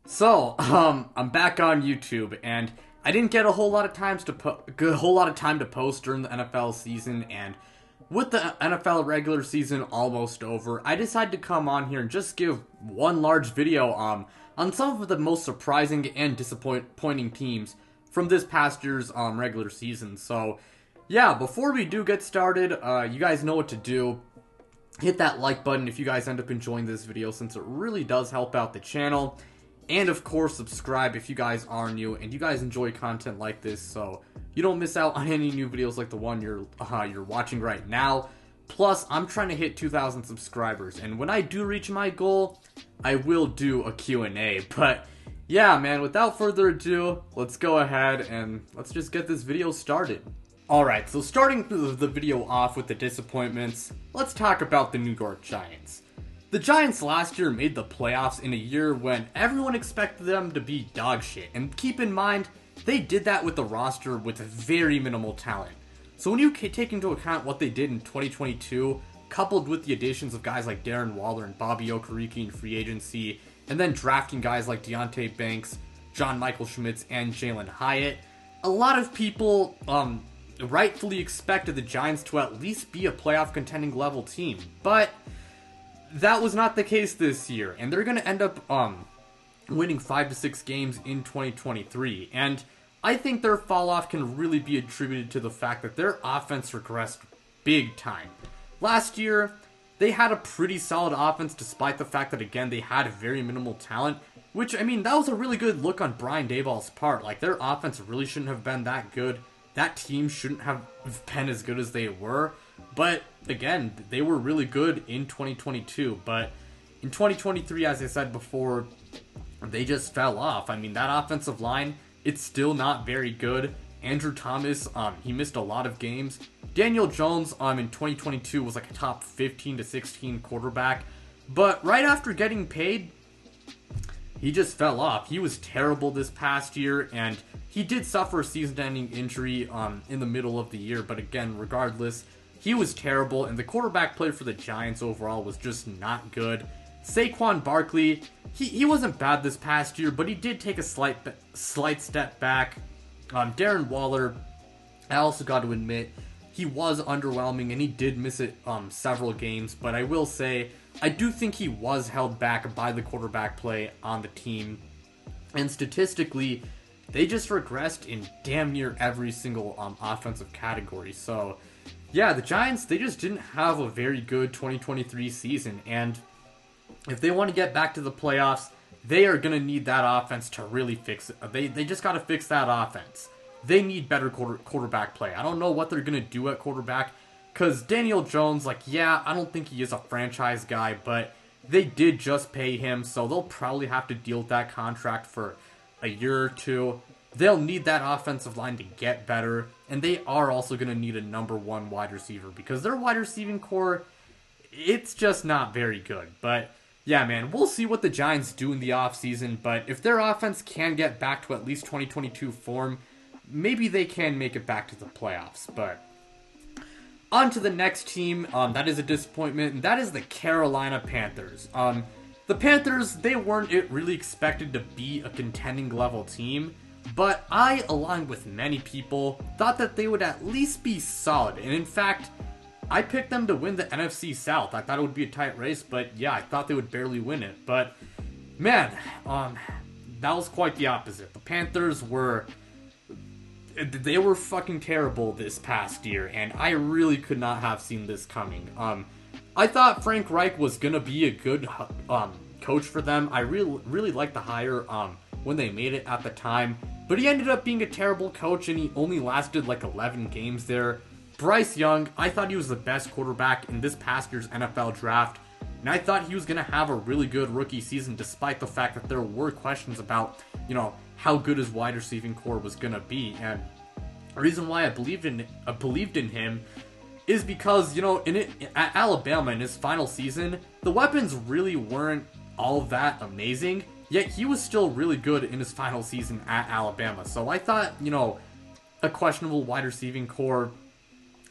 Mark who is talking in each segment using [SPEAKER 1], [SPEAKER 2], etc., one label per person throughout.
[SPEAKER 1] I'm back on YouTube, and I didn't get a whole lot of time to post during the NFL season, and with the NFL regular season almost over, I decided to come on here and just give one large video on some of the most surprising and disappointing teams from this past year's regular season. So, yeah, before we do get started, you guys know what to do. Hit that like button if you guys end up enjoying this video, since it really does help out the channel. And of course, subscribe if you guys are new and you guys enjoy content like this, so you don't miss out on any new videos like the one you're watching right now. Plus, I'm trying to hit 2,000 subscribers, and when I do reach my goal, I will do a Q&A. But yeah, man, without further ado, let's go ahead and let's just get this video started. Alright, so starting the video off with the disappointments, let's talk about the New York Giants. The Giants last year made the playoffs in a year when everyone expected them to be dog shit, and keep in mind, they did that with a roster with very minimal talent. So when you take into account what they did in 2022, coupled with the additions of guys like Darren Waller and Bobby Okereke in free agency, and then drafting guys like Deonte Banks, John Michael Schmitz, and Jalen Hyatt, a lot of people rightfully expected the Giants to at least be a playoff contending level team, but that was not the case this year, and they're going to end up winning 5 to 6 games in 2023, and I think their fall off can really be attributed to the fact that their offense regressed big time. Last year, they had a pretty solid offense despite the fact that, again, they had very minimal talent, which, I mean, that was a really good look on Brian Daboll's part. Like, their offense really shouldn't have been that good. That team shouldn't have been as good as they were. But, again, they were really good in 2022. But in 2023, as I said before, they just fell off. I mean, that offensive line, it's still not very good. Andrew Thomas, he missed a lot of games. Daniel Jones, in 2022 was like a top 15 to 16 quarterback. But right after getting paid, he just fell off. He was terrible this past year, and he did suffer a season-ending injury in the middle of the year. But again, regardless, he was terrible, and the quarterback play for the Giants overall was just not good. Saquon Barkley, he wasn't bad this past year, but he did take a slight step back. Darren Waller, I also got to admit, he was underwhelming, and he did miss it several games. But I will say, I do think he was held back by the quarterback play on the team. And statistically, they just regressed in damn near every single offensive category. So, yeah, the Giants, they just didn't have a very good 2023 season. And if they want to get back to the playoffs, they are going to need that offense to really fix it. They just got to fix that offense. They need better quarterback play. I don't know what they're going to do at quarterback, because Daniel Jones, like, yeah, I don't think he is a franchise guy, but they did just pay him, so they'll probably have to deal with that contract for a year or two. They'll need that offensive line to get better, and they are also going to need a number one wide receiver, because their wide receiving core, it's just not very good. But yeah, man, we'll see what the Giants do in the offseason, but if their offense can get back to at least 2022 form, maybe they can make it back to the playoffs. But on to the next team, that is a disappointment, and that is the Carolina Panthers. The Panthers, they weren't really expected to be a contending level team, but I, along with many people, thought that they would at least be solid, and in fact, I picked them to win the NFC South. I thought it would be a tight race, but yeah, I thought they would barely win it. But man, that was quite the opposite. The Panthers were fucking terrible this past year, and I really could not have seen this coming. I thought Frank Reich was gonna be a good coach for them. I really liked the hire when they made it at the time, but he ended up being a terrible coach, and he only lasted like 11 games there. Bryce Young, I thought he was the best quarterback in this past year's NFL draft, and I thought he was going to have a really good rookie season despite the fact that there were questions about, how good his wide receiving core was going to be. And the reason why I believed in him is because, at Alabama in his final season, the weapons really weren't all that amazing, yet he was still really good in his final season at Alabama. So I thought, a questionable wide receiving core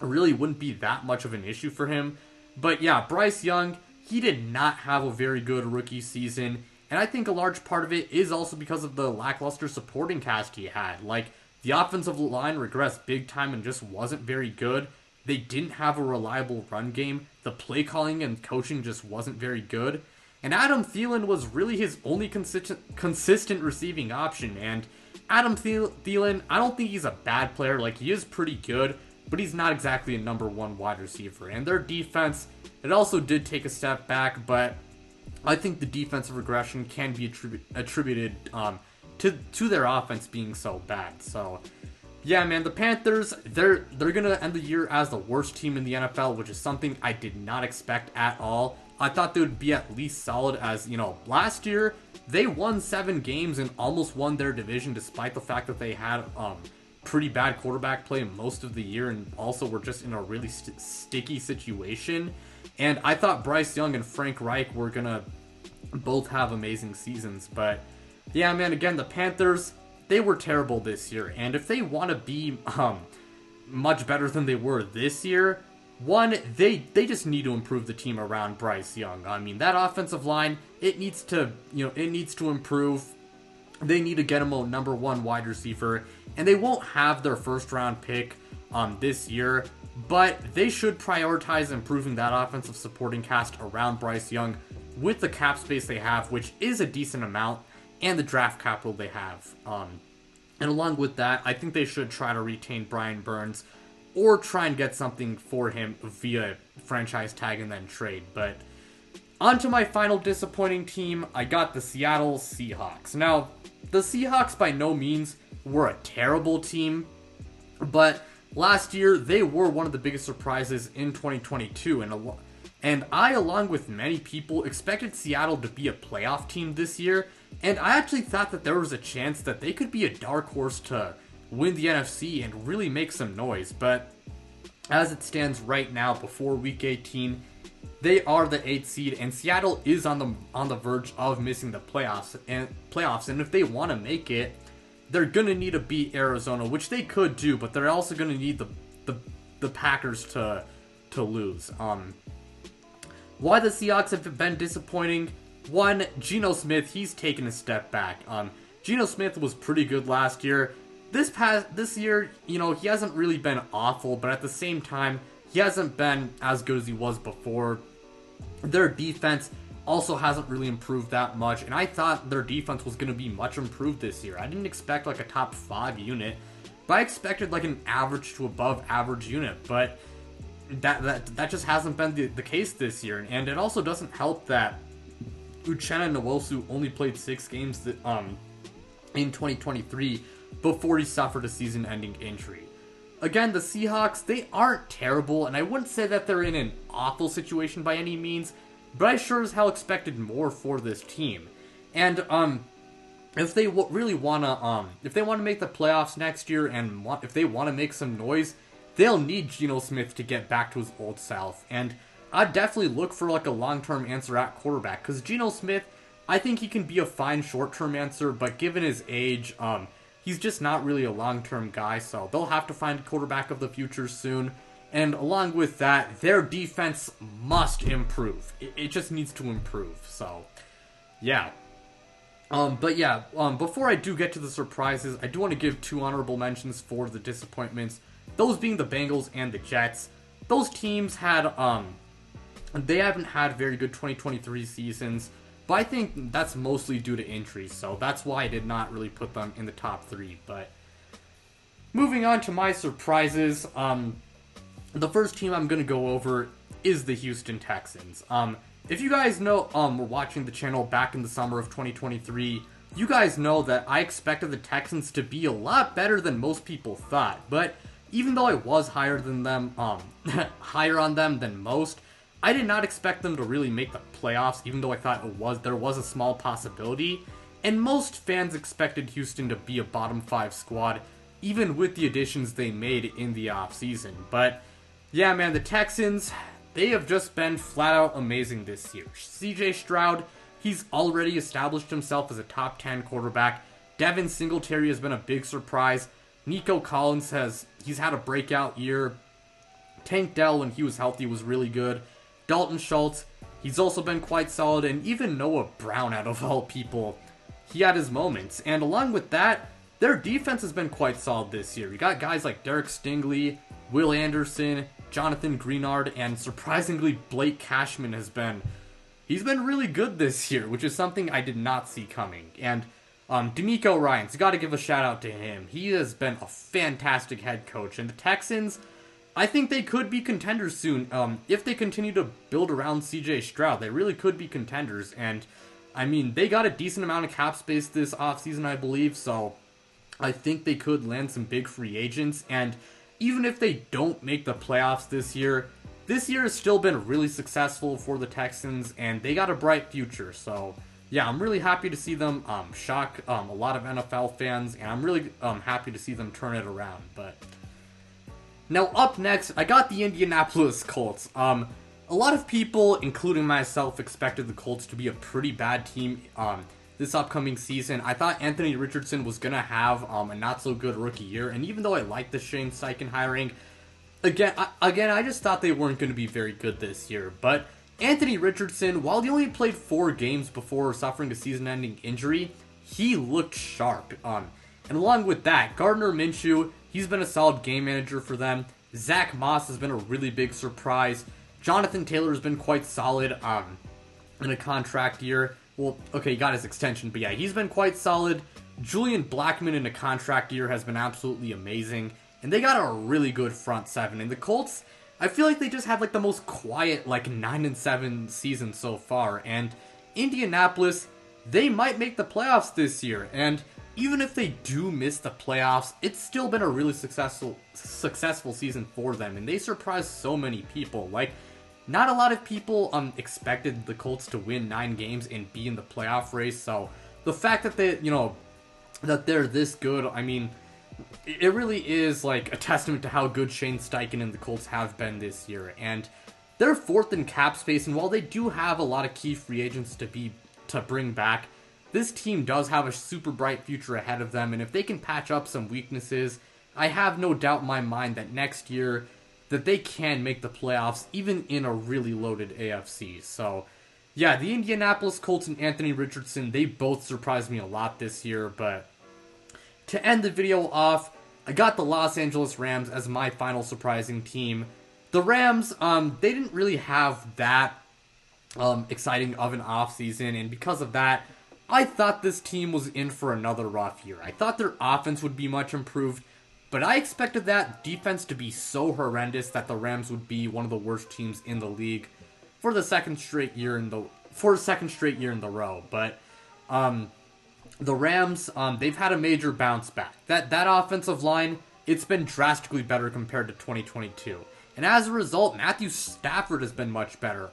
[SPEAKER 1] really wouldn't be that much of an issue for him. But yeah, Bryce Young, he did not have a very good rookie season, And I think a large part of it is also because of the lackluster supporting cast he had. Like, the offensive line regressed big time and just wasn't very good. They didn't have a reliable run game. The play calling and coaching just wasn't very good. And Adam Thielen was really his only consistent receiving option. And Adam Thielen, I don't think he's a bad player. Like, he is pretty good, but he's not exactly a number one wide receiver. And their defense, it also did take a step back, but I think the defensive regression can be attributed to their offense being so bad. So, yeah, man, the Panthers, they're going to end the year as the worst team in the NFL, which is something I did not expect at all. I thought they would be at least solid as, last year, they won 7 games and almost won their division despite the fact that they had pretty bad quarterback play most of the year and also were just in a really sticky situation. And I thought Bryce Young and Frank Reich were going to both have amazing seasons. But, yeah, man, again, the Panthers, they were terrible this year. And if they want to be much better than they were this year, one, they just need to improve the team around Bryce Young. I mean, that offensive line, it needs to improve. They need to get him a number one wide receiver, and they won't have their first round pick this year, but they should prioritize improving that offensive supporting cast around Bryce Young with the cap space they have, which is a decent amount, and the draft capital they have. And along with that, I think they should try to retain Brian Burns or try and get something for him via franchise tag and then trade. But on to my final disappointing team, I got the Seattle Seahawks. Now, the Seahawks by no means were a terrible team, but last year they were one of the biggest surprises in 2022, and I, along with many people, expected Seattle to be a playoff team this year, and I actually thought that there was a chance that they could be a dark horse to win the NFC and really make some noise. But as it stands right now, before Week 18, they are the 8th seed, and Seattle is on the verge of missing the playoffs. And if they want to make it, they're gonna need to beat Arizona, which they could do, but they're also gonna need the Packers to lose. Why the Seahawks have been disappointing? One, Geno Smith, he's taken a step back. Geno Smith was pretty good last year. This year, he hasn't really been awful, but at the same time, he hasn't been as good as he was before. Their defense also hasn't really improved that much, and I thought their defense was going to be much improved this year. I didn't expect like a top 5 unit, but I expected like an average to above average unit, but that just hasn't been the case this year. And it also doesn't help that Uchenna Nwosu only played 6 games in 2023 before he suffered a season-ending injury. Again, the Seahawks, they aren't terrible, and I wouldn't say that they're in an awful situation by any means, but I sure as hell expected more for this team. And if they really wanna make the playoffs next year, and if they want to make some noise, they'll need Geno Smith to get back to his old self. And I'd definitely look for like a long-term answer at quarterback, because Geno Smith, I think he can be a fine short-term answer, but given his age, he's just not really a long-term guy, so they'll have to find a quarterback of the future soon. And along with that, their defense must improve. It just needs to improve, so yeah. Before I do get to the surprises, I do want to give 2 honorable mentions for the disappointments. Those being the Bengals and the Jets. Those teams they haven't had very good 2023 seasons, but I think that's mostly due to injuries, so that's why I did not really put them in the top 3. But moving on to my surprises, the first team I'm going to go over is the Houston Texans. If you guys know, were watching the channel back in the summer of 2023, you guys know that I expected the Texans to be a lot better than most people thought. But even though I was higher on them than most, I did not expect them to really make the playoffs, even though I thought there was a small possibility. And most fans expected Houston to be a bottom 5 squad, even with the additions they made in the offseason. But yeah, man, the Texans, they have just been flat out amazing this year. CJ Stroud, he's already established himself as a top 10 quarterback. Devin Singletary has been a big surprise. Nico Collins he's had a breakout year. Tank Dell, when he was healthy, was really good. Dalton Schultz, he's also been quite solid, and even Noah Brown, out of all people, he had his moments. And along with that, their defense has been quite solid this year. You got guys like Derek Stingley, Will Anderson, Jonathan Greenard, and surprisingly Blake Cashman he's been really good this year, which is something I did not see coming. And D'Amico Ryans, got to give a shout out to him. He has been a fantastic head coach. And the Texans, I think they could be contenders soon. If they continue to build around CJ Stroud, they really could be contenders. And I mean, they got a decent amount of cap space this offseason, I believe, so I think they could land some big free agents. And even if they don't make the playoffs this year has still been really successful for the Texans, and they got a bright future. So yeah, I'm really happy to see them shock a lot of NFL fans, and I'm really happy to see them turn it around. But now up next, I got the Indianapolis Colts. A lot of people, including myself, expected the Colts to be a pretty bad team this upcoming season. I thought Anthony Richardson was going to have a not-so-good rookie year, and even though I like the Shane Steichen hiring, again, I just thought they weren't going to be very good this year. But Anthony Richardson, while he only played 4 games before suffering a season-ending injury, he looked sharp. And along with that, Gardner Minshew, he's been a solid game manager for them. Zach Moss has been a really big surprise. Jonathan Taylor has been quite solid in a contract year. Well, okay, he got his extension, but yeah, he's been quite solid. Julian Blackmon in a contract year has been absolutely amazing. And they got a really good front seven. And the Colts, I feel like they just had like the most quiet 9-7 season so far. And Indianapolis, they might make the playoffs this year. And even if they do miss the playoffs, it's still been a really successful season for them. And they surprised so many people. Not a lot of people expected the Colts to win 9 games and be in the playoff race. So the fact that that they're this good, I mean, it really is a testament to how good Shane Steichen and the Colts have been this year. And they're 4th in cap space, and while they do have a lot of key free agents to bring back, this team does have a super bright future ahead of them. And if they can patch up some weaknesses, I have no doubt in my mind that next year that they can make the playoffs, even in a really loaded AFC. So, yeah, the Indianapolis Colts and Anthony Richardson, they both surprised me a lot this year. But to end the video off, I got the Los Angeles Rams as my final surprising team. The Rams, they didn't really have that exciting of an offseason, and because of that, I thought this team was in for another rough year. I thought their offense would be much improved, but I expected that defense to be so horrendous that the Rams would be one of the worst teams in the league for the second straight year in the row. But the Rams, they've had a major bounce back. That offensive line, it's been drastically better compared to 2022. And as a result, Matthew Stafford has been much better.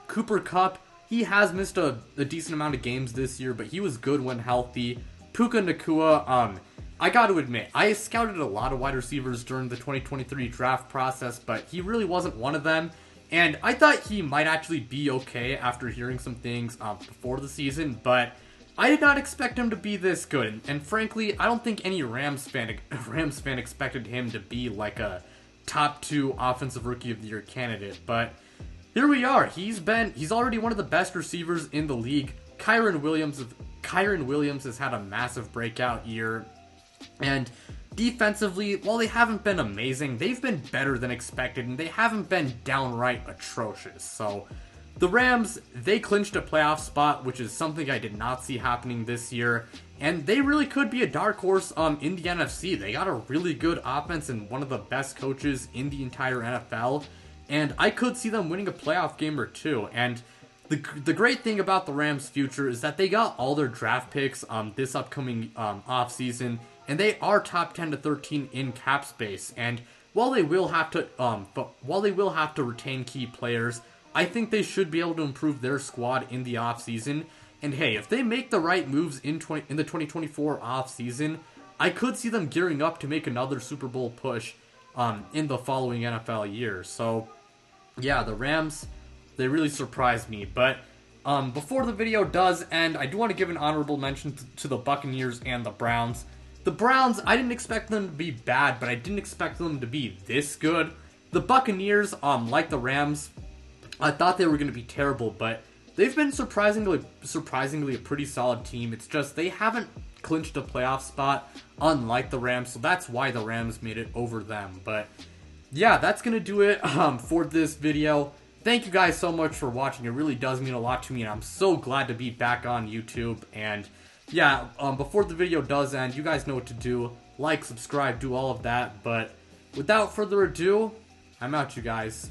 [SPEAKER 1] Cooper Kupp, he has missed a decent amount of games this year, but he was good when healthy. Puka Nacua, I got to admit, I scouted a lot of wide receivers during the 2023 draft process, but he really wasn't one of them. And I thought he might actually be okay after hearing some things before the season, but I did not expect him to be this good. And frankly, I don't think any Rams fan expected him to be like a top 2 offensive rookie of the year candidate. But here we are. He's already one of the best receivers in the league. Kyron Williams has had a massive breakout year. And defensively, while they haven't been amazing, they've been better than expected, and they haven't been downright atrocious. So the Rams, they clinched a playoff spot, which is something I did not see happening this year. And they really could be a dark horse in the NFC. They got a really good offense and one of the best coaches in the entire NFL. And I could see them winning a playoff game or two. And the great thing about the Rams' future is that they got all their draft picks this upcoming offseason. And they are top 10 to 13 in cap space. And while they will have to retain key players, I think they should be able to improve their squad in the offseason. And hey, if they make the right moves in the 2024 offseason, I could see them gearing up to make another Super Bowl push in the following NFL year. So, yeah, the Rams, they really surprised me. But before the video does end, I do want to give an honorable mention to the Buccaneers and the Browns. The Browns, I didn't expect them to be bad, but I didn't expect them to be this good. The Buccaneers, like the Rams, I thought they were going to be terrible, but they've been surprisingly a pretty solid team. It's just they haven't clinched a playoff spot, unlike the Rams, so that's why the Rams made it over them. But yeah, that's going to do it for this video. Thank you guys so much for watching. It really does mean a lot to me, and I'm so glad to be back on YouTube. And yeah, before the video does end, you guys know what to do. Like, subscribe, do all of that. But without further ado, I'm out, you guys.